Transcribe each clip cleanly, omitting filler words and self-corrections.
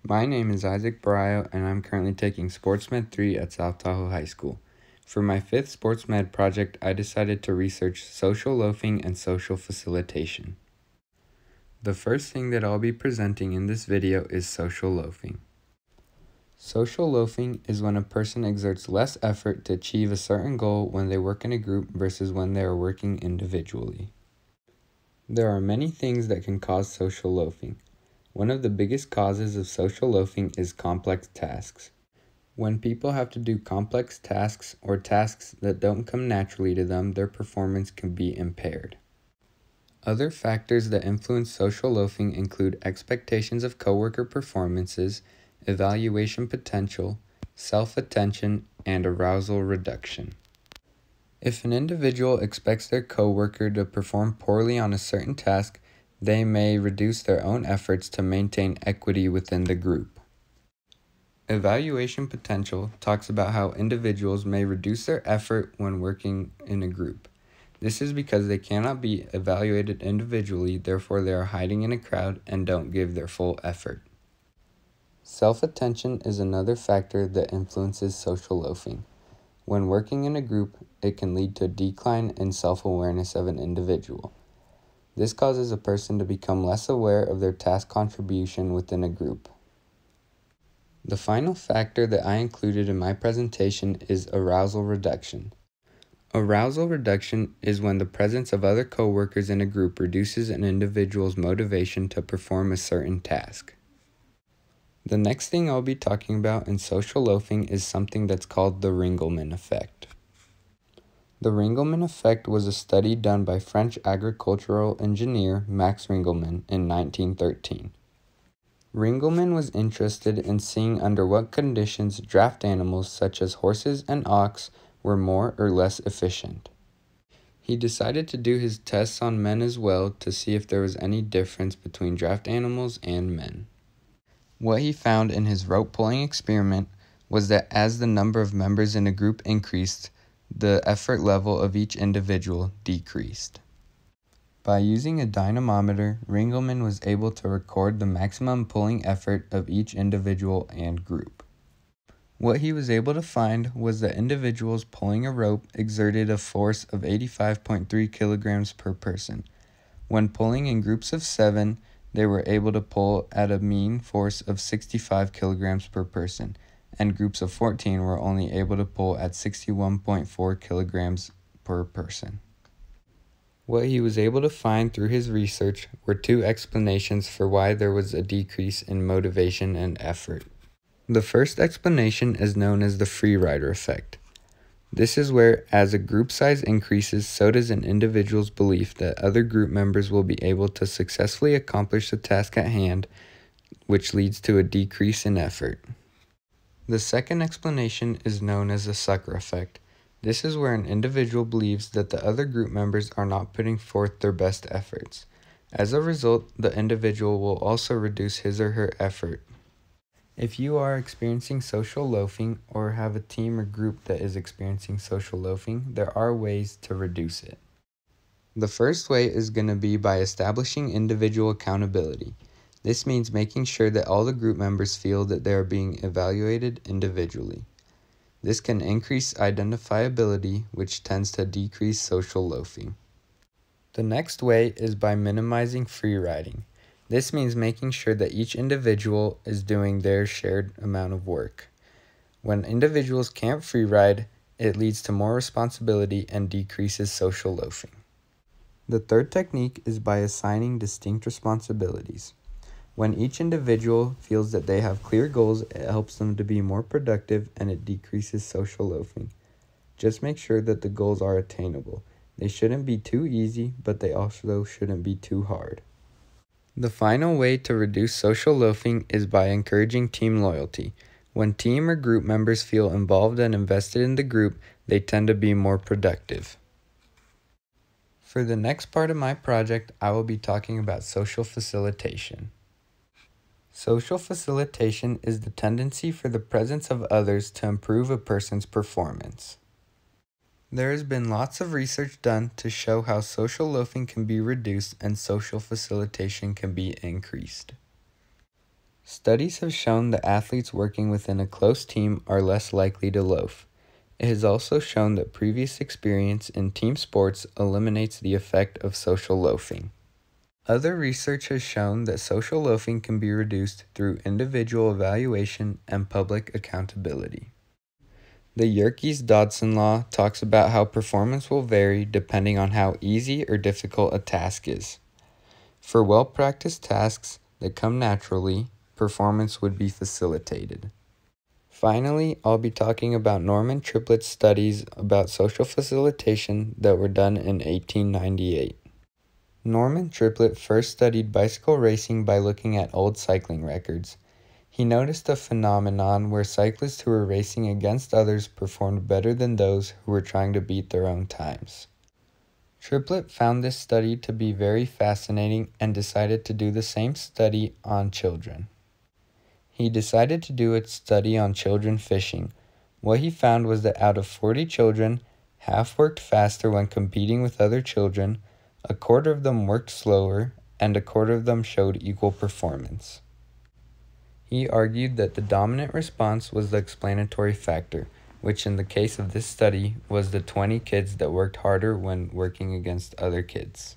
My name is Isaac Borrayo, and I'm currently taking Sports Med 3 at South Tahoe High School. For my 5th Sports Med project, I decided to research social loafing and social facilitation. The first thing that I'll be presenting in this video is social loafing. Social loafing is when a person exerts less effort to achieve a certain goal when they work in a group versus when they are working individually. There are many things that can cause social loafing. One of the biggest causes of social loafing is complex tasks. When people have to do complex tasks or tasks that don't come naturally to them, their performance can be impaired. Other factors that influence social loafing include expectations of coworker performances, evaluation potential, self-attention, and arousal reduction. If an individual expects their coworker to perform poorly on a certain task, they may reduce their own efforts to maintain equity within the group. Evaluation potential talks about how individuals may reduce their effort when working in a group. This is because they cannot be evaluated individually, therefore they are hiding in a crowd and don't give their full effort. Self-attention is another factor that influences social loafing. When working in a group, it can lead to a decline in self-awareness of an individual. This causes a person to become less aware of their task contribution within a group. The final factor that I included in my presentation is arousal reduction. Arousal reduction is when the presence of other coworkers in a group reduces an individual's motivation to perform a certain task. The next thing I'll be talking about in social loafing is something that's called the Ringelmann effect. The Ringelmann effect was a study done by French agricultural engineer Max Ringelmann in 1913. Ringelmann was interested in seeing under what conditions draft animals such as horses and ox were more or less efficient. He decided to do his tests on men as well to see if there was any difference between draft animals and men. What he found in his rope pulling experiment was that as the number of members in a group increased, the effort level of each individual decreased. By using a dynamometer, Ringelmann was able to record the maximum pulling effort of each individual and group. What he was able to find was that individuals pulling a rope exerted a force of 85.3 kilograms per person. When pulling in groups of 7, they were able to pull at a mean force of 65 kilograms per person, and groups of 14 were only able to pull at 61.4 kilograms per person. What he was able to find through his research were two explanations for why there was a decrease in motivation and effort. The first explanation is known as the free rider effect. This is where, as a group size increases, so does an individual's belief that other group members will be able to successfully accomplish the task at hand, which leads to a decrease in effort. The second explanation is known as the sucker effect. This is where an individual believes that the other group members are not putting forth their best efforts. As a result, the individual will also reduce his or her effort. If you are experiencing social loafing or have a team or group that is experiencing social loafing, there are ways to reduce it. The first way is going to be by establishing individual accountability. This means making sure that all the group members feel that they are being evaluated individually. This can increase identifiability, which tends to decrease social loafing. The next way is by minimizing free riding. This means making sure that each individual is doing their shared amount of work. When individuals can't free ride, it leads to more responsibility and decreases social loafing. The third technique is by assigning distinct responsibilities. When each individual feels that they have clear goals, it helps them to be more productive and it decreases social loafing. Just make sure that the goals are attainable. They shouldn't be too easy, but they also shouldn't be too hard. The final way to reduce social loafing is by encouraging team loyalty. When team or group members feel involved and invested in the group, they tend to be more productive. For the next part of my project, I will be talking about social facilitation. Social facilitation is the tendency for the presence of others to improve a person's performance. There has been lots of research done to show how social loafing can be reduced and social facilitation can be increased. Studies have shown that athletes working within a close team are less likely to loaf. It has also shown that previous experience in team sports eliminates the effect of social loafing. Other research has shown that social loafing can be reduced through individual evaluation and public accountability. The Yerkes-Dodson law talks about how performance will vary depending on how easy or difficult a task is. For well-practiced tasks that come naturally, performance would be facilitated. Finally, I'll be talking about Norman Triplett's studies about social facilitation that were done in 1898. Norman Triplett first studied bicycle racing by looking at old cycling records. He noticed a phenomenon where cyclists who were racing against others performed better than those who were trying to beat their own times. Triplett found this study to be very fascinating and decided to do the same study on children. He decided to do a study on children fishing. What he found was that out of 40 children, half worked faster when competing with other children, a quarter of them worked slower, and a quarter of them showed equal performance. He argued that the dominant response was the explanatory factor, which in the case of this study was the 20 kids that worked harder when working against other kids.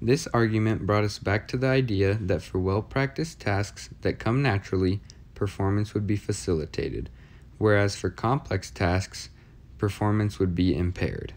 This argument brought us back to the idea that for well-practiced tasks that come naturally, performance would be facilitated, whereas for complex tasks, performance would be impaired.